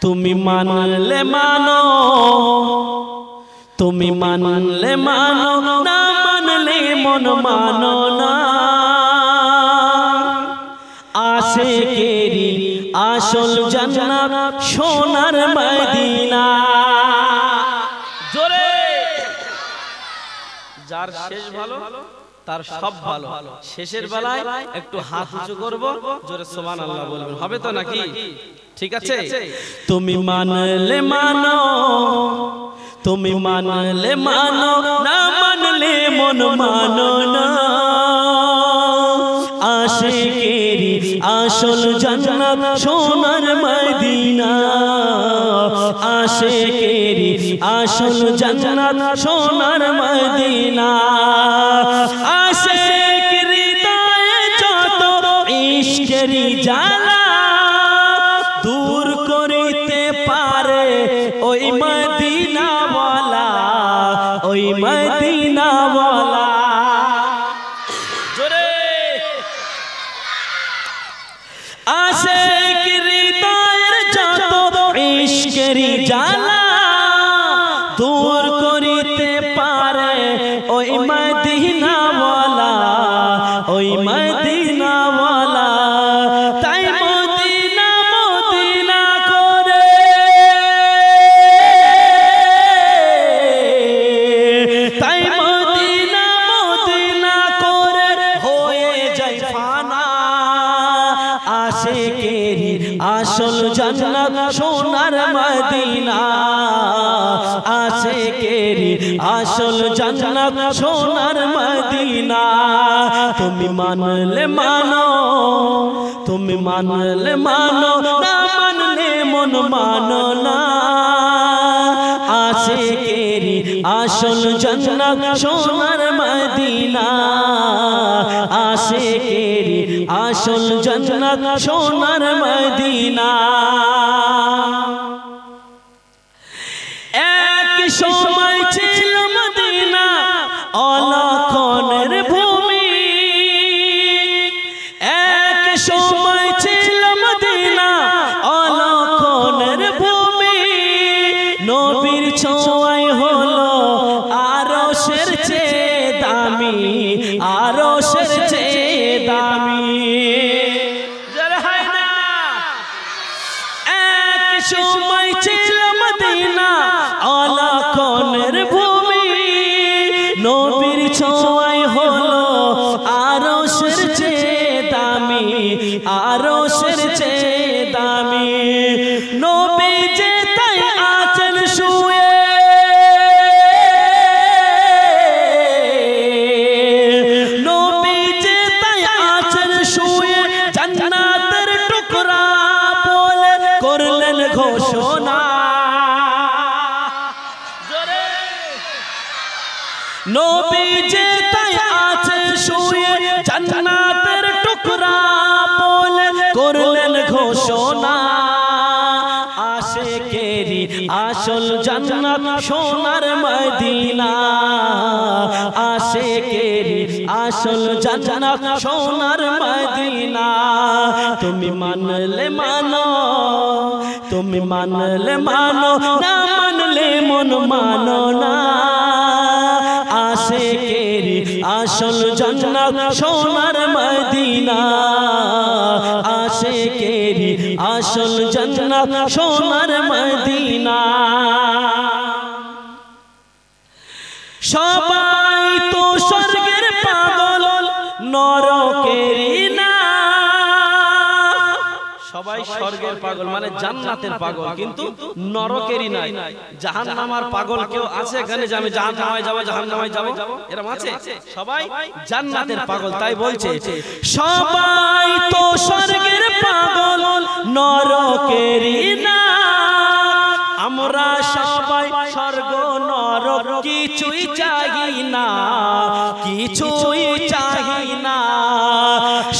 তুমি মানলে মানো, তুমি মানলে মানো, না মানলে মন মানো না। আশিকেরি আসল জান্নাত সোনার মদিনা। জোরে যার শেষ ভালো তার সব ভালো। শেষের বেলায় একটু হাত উঁচু করব, জোরে সুবহানাল্লাহ বলবেন, হবে তো নাকি? ঠিক আছে। তুমি মানলে মানো, তুমি মানলে মানো, না মানলে মন মানো না। আশিকেরি আসল জান্নাত সোনার মদিনা। আশিকেরি আসল জান্নাত সোনার মদিনা। আশিক হৃদয়ে যত ইশকেরি জ্বালা দূর করিতে পারে ওই মদিনাওয়ালা, ওই মদিনাওয়ালা। জোরে আশিক হৃদয়ের যত ইশকেরি জ্বালা দূর করিতে পারে ওই মদিনাওয়ালা, ওই মদিনাওয়ালা। তাই মদিনা মদিনা করে, তাই মদিনা মদিনা করে হয়ে যায় ফানা। আশিকেরি আসল জান্নাত সোনার মদিনা। আশিকেরি আসল জান্নাত সোনার মদিনা। তুমি মানলে মানো, তুমি মানলে মানো, না মানলে মন মানো না। আশিকেরি আসল জান্নাত সোনার মদিনা। আশিকেরি আসল জান্নাত সোনার মদিনা। এক সময় ছিল মদিনা অলক্ষণের ভূমি। এক সময় ছিল মদিনা অলক্ষণের ভূমি। নবীর ছোঁয়ায় হলো আরশের চেয়ে দামি, আরশের চেয়ে দামি। এক সময় ছিল মদিনা অলক্ষণের ভূমি। নবীর ছোঁয়ায় হলো আরশের চেয়ে দামি, আরশের চেয়ে দামি। নবী যে তাই আছেন শুয়ে, নবী যে তাই আছেন শুয়ে। জান্নাতের টুকরা বলে করলেন ঘোষণা। নবী যে তাই আছেন শুয়ে, জান্নাতের টুকরা বলে করলেন ঘোষণা। আশিকেরি আসল জান্নাত সোনার মদিনা। আশিকেরি আসল জান্নাত সোনার মদিনা। তুমি মানলে মানো, তুমি মানলে মানো, না মানলে মন মানো না। আশিকেরি আসল জান্নাত সোনার মদিনা। আশিকেরি আসল জান্নাত সোনার মদিনা। সবাই তো স্বর্গের পাগল, নরকেরি না। সবাই স্বর্গের পাগল মানে জান্নাতের পাগল, কিন্তু নরকেরই নাই। জাহান্নামের পাগল কেউ আছে এখানে যে আমি জাহান্নামে যাব, জাহান্নামে যাব, এরকম আছে? সবাই জান্নাতের পাগল। তাই বলছে সবাই তো স্বর্গের পাগল, নরকেরই না। আমরা সবাই স্বর্গ নরক কিছুই চাই না, কিছুই চাই না।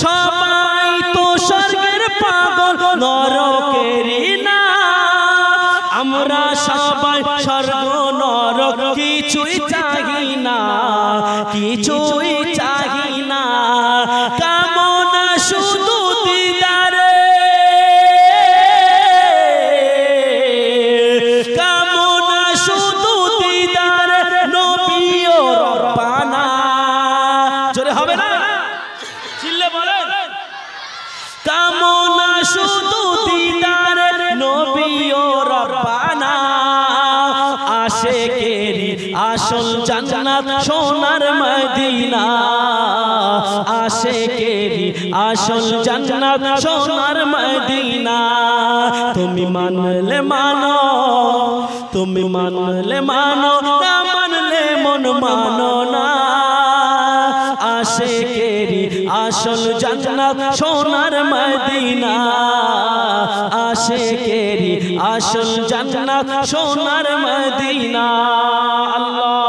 সবাই তো স্বর্গের পাগল, নরকেরই না। আমরা সবাই স্বর্গ নরক কিছুই চাই না, কিছুই চাই না। কামনা শুধু দিদারে, আসল জান্নাত সোনার মদিনা আশিকেরি আসল জান্নাত সোনার মদিনা তুমি মানলে মানো তুমি মানলে মানো না মানলে মন মানো না আশিকেরি আসল জান্নাত সোনার মদিনা আশিকেরি আসল জান্নাত সোনার মদিনা আল্লাহ